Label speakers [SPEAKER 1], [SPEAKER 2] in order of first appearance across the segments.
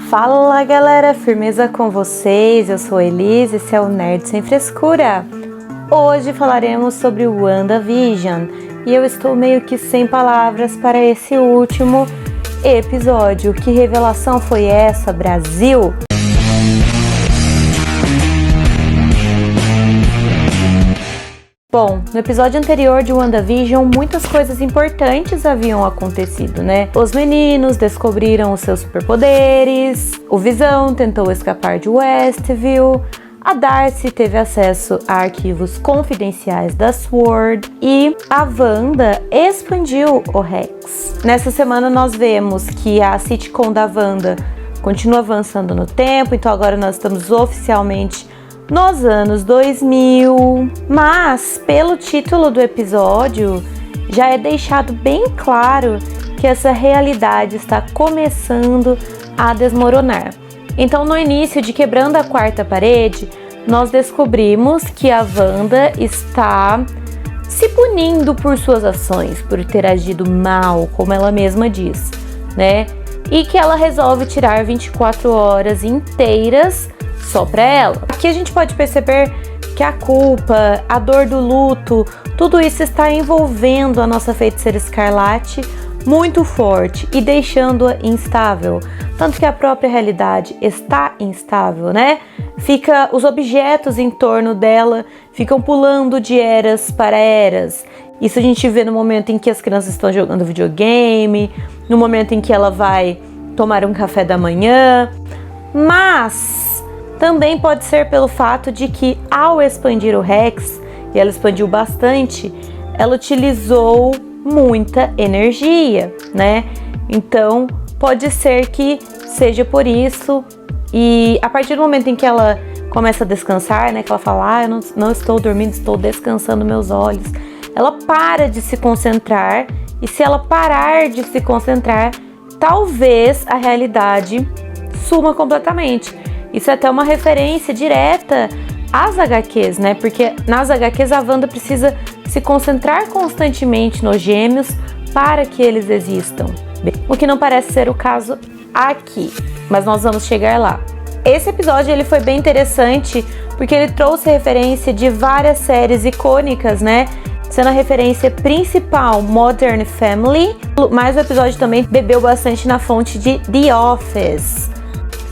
[SPEAKER 1] Fala galera, firmeza com vocês? Eu sou a Elise, esse é o Nerd Sem Frescura. Hoje falaremos sobre o WandaVision e eu estou meio que sem palavras para esse último episódio. Que revelação foi essa, Brasil? Bom, no episódio anterior de WandaVision, muitas coisas importantes haviam acontecido, né? Os meninos descobriram os seus superpoderes, o Visão tentou escapar de Westview, a Darcy teve acesso a arquivos confidenciais da SWORD e a Wanda expandiu o Rex. Nessa semana nós vemos que a sitcom da Wanda continua avançando no tempo, então agora nós estamos oficialmente nos anos 2000, mas pelo título do episódio já é deixado bem claro que essa realidade está começando a desmoronar. Então, no início de Quebrando a Quarta Parede, nós descobrimos que a Wanda está se punindo por suas ações, por ter agido mal, como ela mesma diz, né? E que ela resolve tirar 24 horas inteiras só pra ela. Aqui a gente pode perceber que a culpa, a dor do luto, tudo isso está envolvendo a nossa feiticeira Escarlate muito forte e deixando-a instável. Tanto que a própria realidade está instável, né? Os objetos em torno dela ficam pulando de eras para eras. Isso a gente vê no momento em que as crianças estão jogando videogame, no momento em que ela vai tomar um café da manhã, mas também pode ser pelo fato de que, ao expandir o Rex, e ela expandiu bastante, ela utilizou muita energia, né? Então, pode ser que seja por isso. E a partir do momento em que ela começa a descansar, né? Que ela fala, eu não estou dormindo, estou descansando meus olhos. Ela para de se concentrar. E se ela parar de se concentrar, talvez a realidade suma completamente. Isso é até uma referência direta às HQs, né? Porque nas HQs a Wanda precisa se concentrar constantemente nos gêmeos para que eles existam. O que não parece ser o caso aqui, mas nós vamos chegar lá. Esse episódio ele foi bem interessante porque ele trouxe referência de várias séries icônicas, né? Sendo a referência principal Modern Family, mas o episódio também bebeu bastante na fonte de The Office.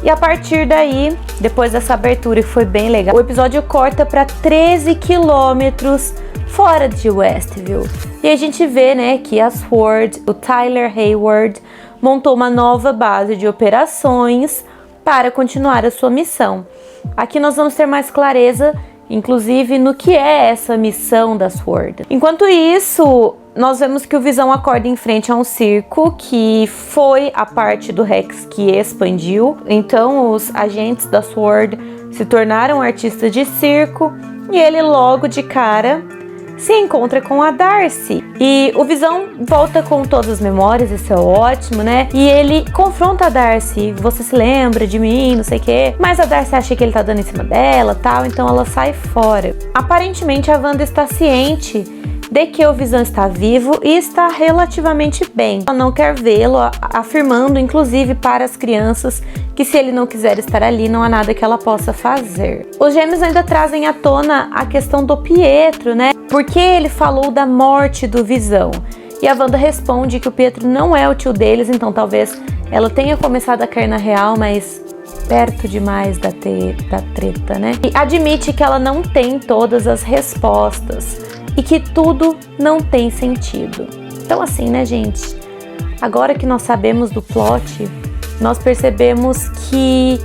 [SPEAKER 1] E a partir daí, depois dessa abertura, que foi bem legal, o episódio corta para 13 quilômetros fora de Westview. E a gente vê, né, que a SWORD, o Tyler Hayward, montou uma nova base de operações para continuar a sua missão. Aqui nós vamos ter mais clareza, inclusive, no que é essa missão da SWORD. Enquanto isso, nós vemos que o Visão acorda em frente a um circo, que foi a parte do Rex que expandiu. Então, os agentes da SWORD se tornaram artistas de circo e ele logo de cara se encontra com a Darcy. E o Visão volta com todas as memórias, isso é ótimo, né? E ele confronta a Darcy, você se lembra de mim, não sei o quê. Mas a Darcy acha que ele tá dando em cima dela, tal, então ela sai fora. Aparentemente a Wanda está ciente de que o Visão está vivo e está relativamente bem. Ela não quer vê-lo, afirmando, inclusive para as crianças, que se ele não quiser estar ali, não há nada que ela possa fazer. Os gêmeos ainda trazem à tona a questão do Pietro, né? Porque ele falou da morte do Visão. E a Wanda responde que o Pietro não é o tio deles, então talvez ela tenha começado a cair na real, mas perto demais da treta, né? E admite que ela não tem todas as respostas e que tudo não tem sentido. Então assim, né, gente? Agora que nós sabemos do plot, nós percebemos que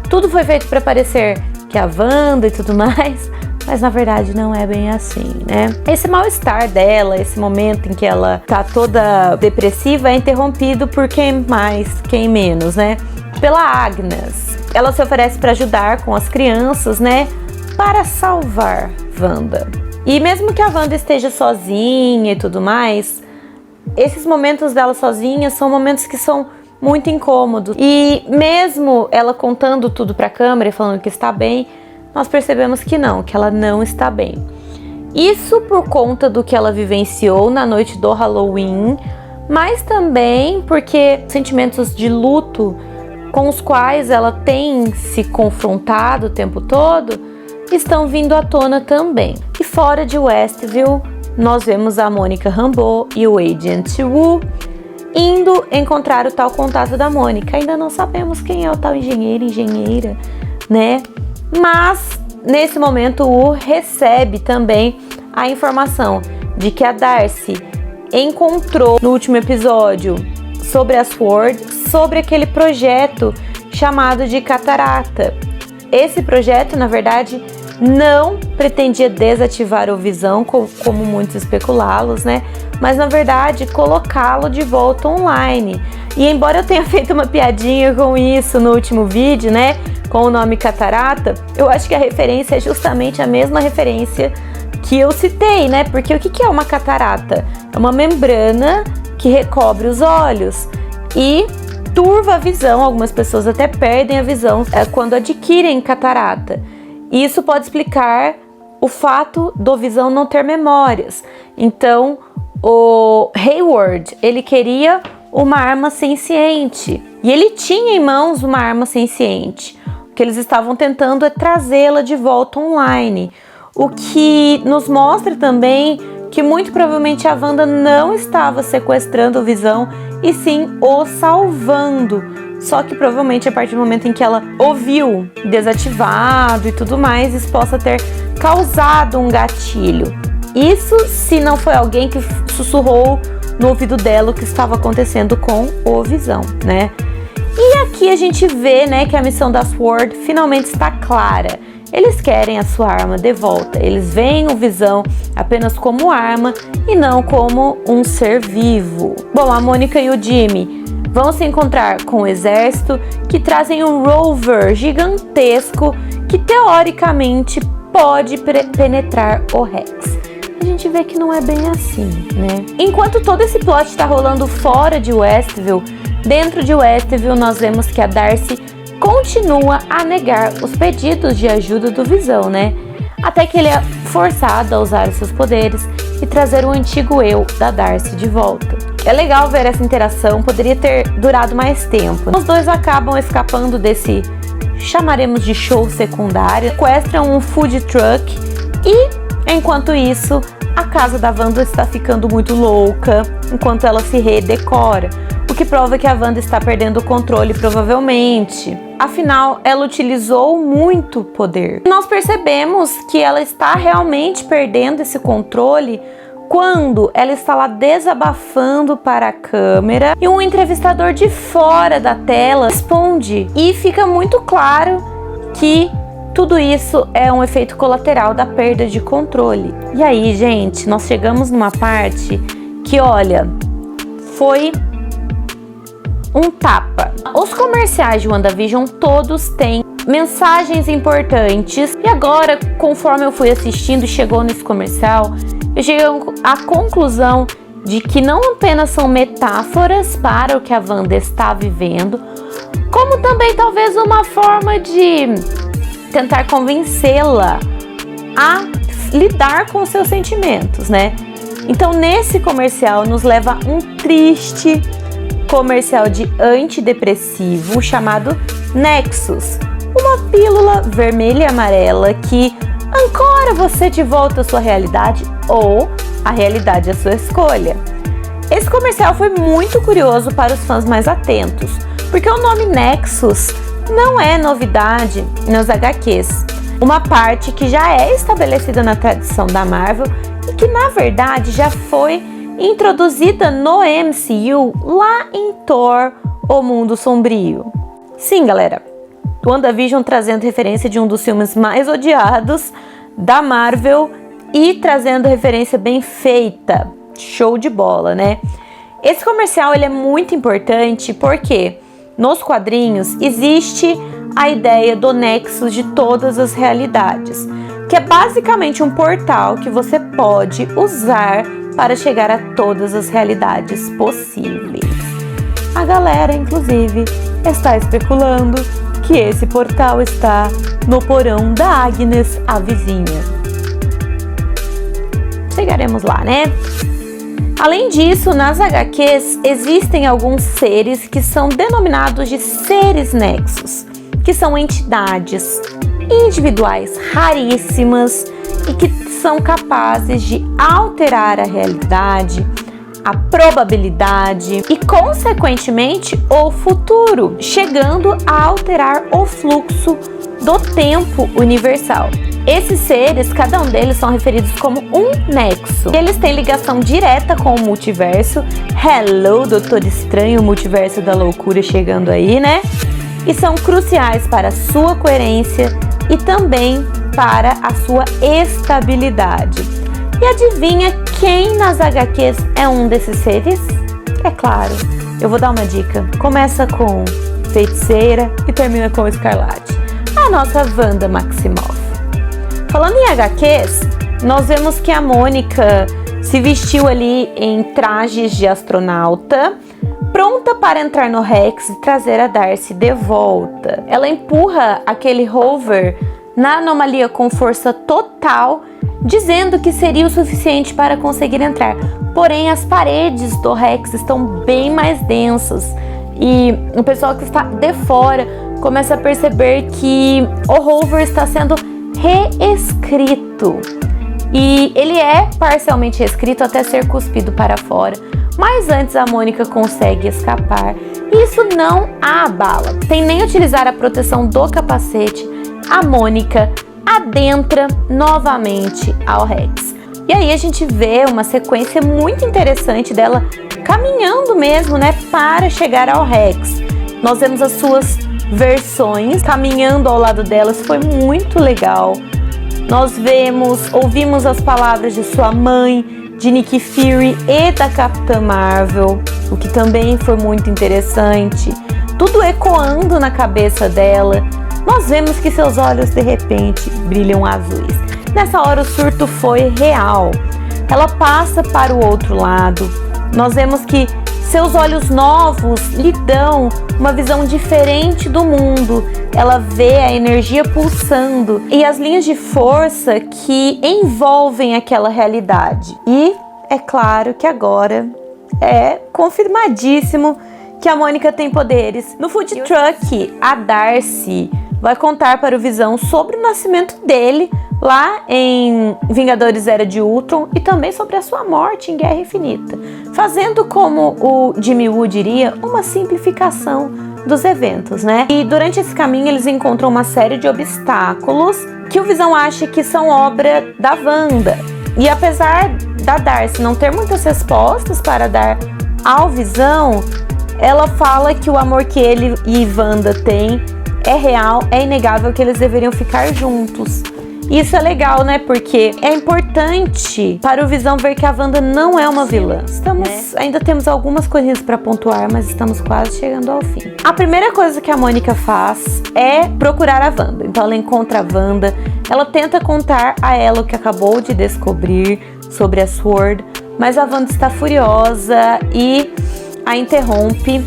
[SPEAKER 1] tudo foi feito para parecer que a Wanda e tudo mais, mas na verdade não é bem assim, né? Esse mal-estar dela, esse momento em que ela tá toda depressiva é interrompido por quem mais, quem menos, né? Pela Agnes. Ela se oferece para ajudar com as crianças, né? Para salvar Wanda. E mesmo que a Wanda esteja sozinha e tudo mais, esses momentos dela sozinha são momentos que são muito incômodos. E mesmo ela contando tudo pra câmera e falando que está bem, nós percebemos que ela não está bem. Isso por conta do que ela vivenciou na noite do Halloween, mas também porque sentimentos de luto com os quais ela tem se confrontado o tempo todo, estão vindo à tona também. E fora de Westview, nós vemos a Monica Rambeau e o Agent Woo indo encontrar o tal contato da Mônica. Ainda não sabemos quem é o tal engenheira, né? Mas, nesse momento, o Woo recebe também a informação de que a Darcy encontrou no último episódio sobre a SWORD, sobre aquele projeto chamado de Catarata. Esse projeto, na verdade, não pretendia desativar o Visão, como muitos especulá-los, né? Mas, na verdade, colocá-lo de volta online. E embora eu tenha feito uma piadinha com isso no último vídeo, né? Com o nome Catarata, eu acho que a referência é justamente a mesma referência que eu citei, né? Porque o que é uma catarata? É uma membrana que recobre os olhos e turva a visão. Algumas pessoas até perdem a visão quando adquirem catarata. E isso pode explicar o fato do Visão não ter memórias. Então, o Hayward, ele queria uma arma senciente. E ele tinha em mãos uma arma senciente. O que eles estavam tentando é trazê-la de volta online. O que nos mostra também que muito provavelmente a Wanda não estava sequestrando o Visão, e sim o salvando. Só que provavelmente a partir do momento em que ela o viu desativado e tudo mais, isso possa ter causado um gatilho. Isso se não foi alguém que sussurrou no ouvido dela o que estava acontecendo com o Visão, né? E aqui a gente vê, né, que a missão da SWORD finalmente está clara. Eles querem a sua arma de volta. Eles veem o Visão apenas como arma e não como um ser vivo. Bom, a Mônica e o Jimmy vão se encontrar com o exército, que trazem um rover gigantesco que teoricamente pode penetrar o Rex. A gente vê que não é bem assim, né? Enquanto todo esse plot está rolando fora de Westview, dentro de Westview nós vemos que a Darcy continua a negar os pedidos de ajuda do Visão, né? Até que ele é forçado a usar os seus poderes e trazer o antigo eu da Darcy de volta. É legal ver essa interação, poderia ter durado mais tempo. Os dois acabam escapando desse, chamaremos de show secundário, sequestram um food truck e, enquanto isso, a casa da Wanda está ficando muito louca, enquanto ela se redecora, o que prova que a Wanda está perdendo o controle provavelmente. Afinal, ela utilizou muito poder. Nós percebemos que ela está realmente perdendo esse controle quando ela está lá desabafando para a câmera e um entrevistador de fora da tela responde. E fica muito claro que tudo isso é um efeito colateral da perda de controle. E aí, gente, nós chegamos numa parte que, olha, foi um tapa. Os comerciais de WandaVision todos têm mensagens importantes. E agora, conforme eu fui assistindo e chegou nesse comercial, eu cheguei à conclusão de que não apenas são metáforas para o que a Wanda está vivendo, como também talvez uma forma de tentar convencê-la a lidar com os seus sentimentos, né? Então, nesse comercial nos leva um triste comercial de antidepressivo chamado Nexus, uma pílula vermelha e amarela que ancora você de volta à sua realidade ou a realidade à sua escolha. Esse comercial foi muito curioso para os fãs mais atentos, porque o nome Nexus não é novidade nos HQs, uma parte que já é estabelecida na tradição da Marvel e que na verdade já foi introduzida no MCU lá em Thor, O Mundo Sombrio. Sim, galera, WandaVision trazendo referência de um dos filmes mais odiados da Marvel e trazendo referência bem feita. Show de bola, né? Esse comercial ele é muito importante porque nos quadrinhos existe a ideia do Nexus de todas as realidades, que é basicamente um portal que você pode usar para chegar a todas as realidades possíveis. A galera, inclusive, está especulando que esse portal está no porão da Agnes, a vizinha. Chegaremos lá, né? Além disso, nas HQs existem alguns seres que são denominados de seres nexos, que são entidades individuais raríssimas e que são capazes de alterar a realidade, a probabilidade e, consequentemente, o futuro, chegando a alterar o fluxo do tempo universal. Esses seres, cada um deles são referidos como um nexo. E eles têm ligação direta com o multiverso. Hello, Doutor Estranho, o multiverso da loucura chegando aí, né? E são cruciais para a sua coerência e também para a sua estabilidade. E adivinha quem nas HQs é um desses seres? É claro, eu vou dar uma dica. Começa com Feiticeira e termina com Escarlate. A nossa Wanda Maximoff. Falando em HQs, nós vemos que a Mônica se vestiu ali em trajes de astronauta, pronta para entrar no Rex e trazer a Darcy de volta. Ela empurra aquele rover na anomalia com força total, dizendo que seria o suficiente para conseguir entrar. Porém, as paredes do Rex estão bem mais densas e o pessoal que está de fora começa a perceber que o rover está sendo reescrito. E ele é parcialmente reescrito até ser cuspido para fora. Mas antes a Mônica consegue escapar. E isso não a abala. Sem nem utilizar a proteção do capacete, a Mônica adentra novamente ao Rex. E aí a gente vê uma sequência muito interessante dela caminhando mesmo, né, para chegar ao Rex. Nós vemos as suas versões caminhando ao lado delas, foi muito legal. Nós ouvimos as palavras de sua mãe, de Nick Fury e da Capitã Marvel, o que também foi muito interessante. Tudo ecoando na cabeça dela. Nós vemos que seus olhos de repente brilham azuis. Nessa hora o surto foi real. Ela passa para o outro lado. Nós vemos que seus olhos novos lhe dão uma visão diferente do mundo. Ela vê a energia pulsando e as linhas de força que envolvem aquela realidade. E é claro que agora é confirmadíssimo que a Mônica tem poderes. No food truck, a Darcy vai contar para o Visão sobre o nascimento dele lá em Vingadores Era de Ultron e também sobre a sua morte em Guerra Infinita, fazendo, como o Jimmy Woo diria, uma simplificação dos eventos, né? E durante esse caminho eles encontram uma série de obstáculos que o Visão acha que são obra da Wanda. E apesar da Darcy não ter muitas respostas para dar ao Visão, ela fala que o amor que ele e Wanda têm é real, é inegável, que eles deveriam ficar juntos. Isso é legal, né? Porque é importante para o Visão ver que a Wanda não é uma vilã. Ainda temos algumas coisinhas para pontuar, mas estamos quase chegando ao fim. A primeira coisa que a Mônica faz é procurar a Wanda. Então ela encontra a Wanda, ela tenta contar a ela o que acabou de descobrir sobre a SWORD, mas a Wanda está furiosa e a interrompe.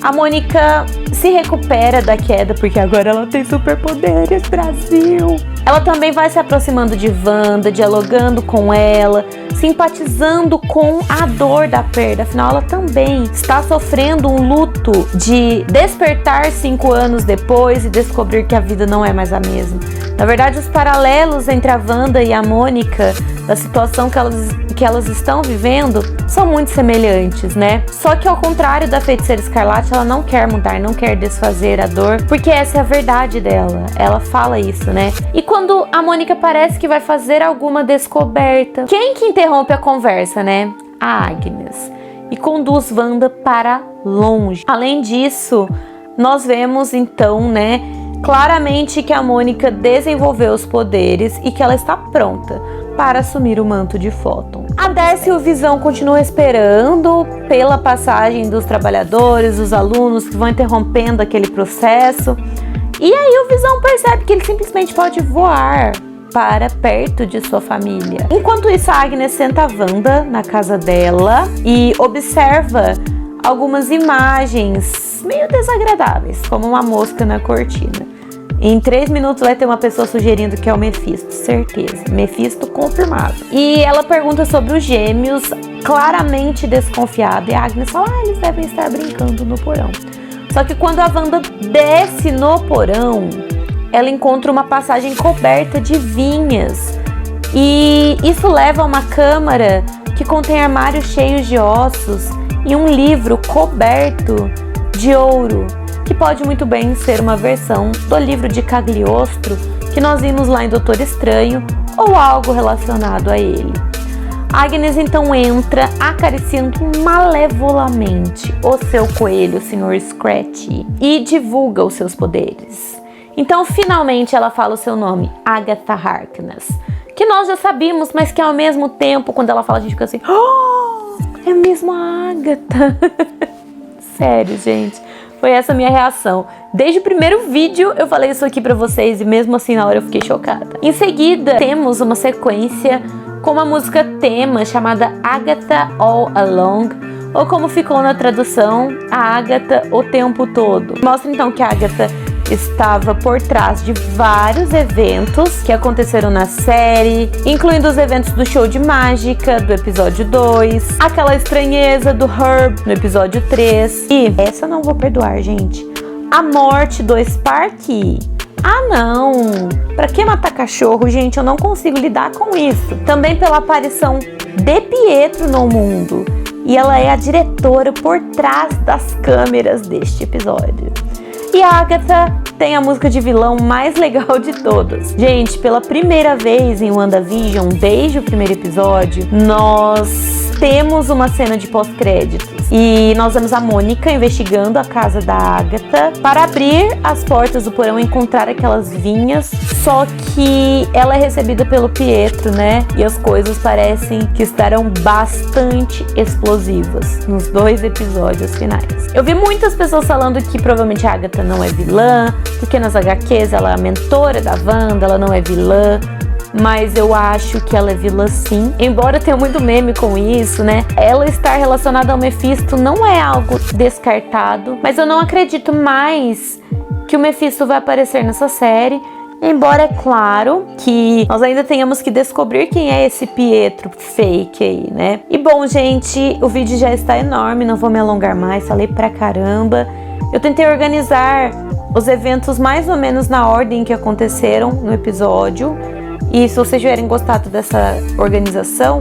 [SPEAKER 1] A Mônica se recupera da queda, porque agora ela tem superpoderes, Brasil! Ela também vai se aproximando de Wanda, dialogando com ela, simpatizando com a dor da perda. Afinal, ela também está sofrendo um luto de despertar 5 anos depois e descobrir que a vida não é mais a mesma. Na verdade, os paralelos entre a Wanda e a Mônica, da situação que elas estão vivendo, são muito semelhantes, né? Só que ao contrário da Feiticeira Escarlate, ela não quer mudar, não quer desfazer a dor, porque essa é a verdade dela. Ela fala isso, né? E quando a Mônica parece que vai fazer alguma descoberta, quem que interrompe a conversa, né? A Agnes. E conduz Wanda para longe. Além disso, nós vemos então, né, claramente que a Mônica desenvolveu os poderes e que ela está pronta para assumir o manto de Photon. A Darcy e o Visão continuam esperando pela passagem dos trabalhadores, dos alunos que vão interrompendo aquele processo. E aí o Visão percebe que ele simplesmente pode voar para perto de sua família. Enquanto isso, a Agnes senta a Wanda na casa dela e observa algumas imagens meio desagradáveis, como uma mosca na cortina. Em 3 minutos vai ter uma pessoa sugerindo que é o Mephisto, certeza. Mephisto confirmado. E ela pergunta sobre os gêmeos claramente desconfiado. E a Agnes fala, eles devem estar brincando no porão. Só que quando a Wanda desce no porão, ela encontra uma passagem coberta de vinhas. E isso leva a uma câmara que contém armários cheios de ossos e um livro coberto de ouro, que pode muito bem ser uma versão do livro de Cagliostro que nós vimos lá em Doutor Estranho ou algo relacionado a ele. Agnes então entra acariciando malevolamente o seu coelho, o Sr. Scratch, e divulga os seus poderes. Então finalmente ela fala o seu nome, Agatha Harkness, que nós já sabíamos, mas que ao mesmo tempo, quando ela fala, a gente fica assim, é mesmo a Agatha. Sério, gente, foi essa a minha reação. Desde o primeiro vídeo eu falei isso aqui pra vocês e mesmo assim na hora eu fiquei chocada. Em seguida, temos uma sequência com uma música tema chamada Agatha All Along, ou como ficou na tradução, a Agatha o tempo todo. Mostra então que a Agatha estava por trás de vários eventos que aconteceram na série, incluindo os eventos do show de mágica do episódio 2, aquela estranheza do Herb no episódio 3 e essa eu não vou perdoar, gente, a morte do Sparky. Ah não, pra que matar cachorro, gente? Eu não consigo lidar com isso. Também pela aparição de Pietro no mundo, e ela é a diretora por trás das câmeras deste episódio. E a Agatha tem a música de vilão mais legal de todas. Gente, pela primeira vez em WandaVision, desde o primeiro episódio, nós temos uma cena de pós-créditos. E nós vemos a Mônica investigando a casa da Agatha para abrir as portas do porão e encontrar aquelas vinhas. Só que ela é recebida pelo Pietro, né? E as coisas parecem que estarão bastante explosivas nos 2 episódios finais. Eu vi muitas pessoas falando que provavelmente a Agatha não é vilã, porque nas HQs ela é a mentora da Wanda, ela não é vilã. Mas eu acho que ela é vilã sim. Embora tenha muito meme com isso, né? Ela estar relacionada ao Mephisto não é algo descartado. Mas eu não acredito mais que o Mephisto vai aparecer nessa série. Embora é claro que nós ainda tenhamos que descobrir quem é esse Pietro fake aí, né? E bom, gente, o vídeo já está enorme, não vou me alongar mais, falei pra caramba. Eu tentei organizar os eventos mais ou menos na ordem que aconteceram no episódio. E se vocês tiverem gostado dessa organização,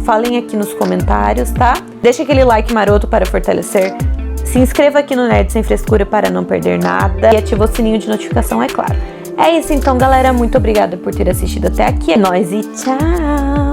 [SPEAKER 1] falem aqui nos comentários, tá? Deixa aquele like maroto para fortalecer. Se inscreva aqui no Nerd Sem Frescura para não perder nada. E ativa o sininho de notificação, é claro. É isso então, galera. Muito obrigada por ter assistido até aqui. É nóis e tchau!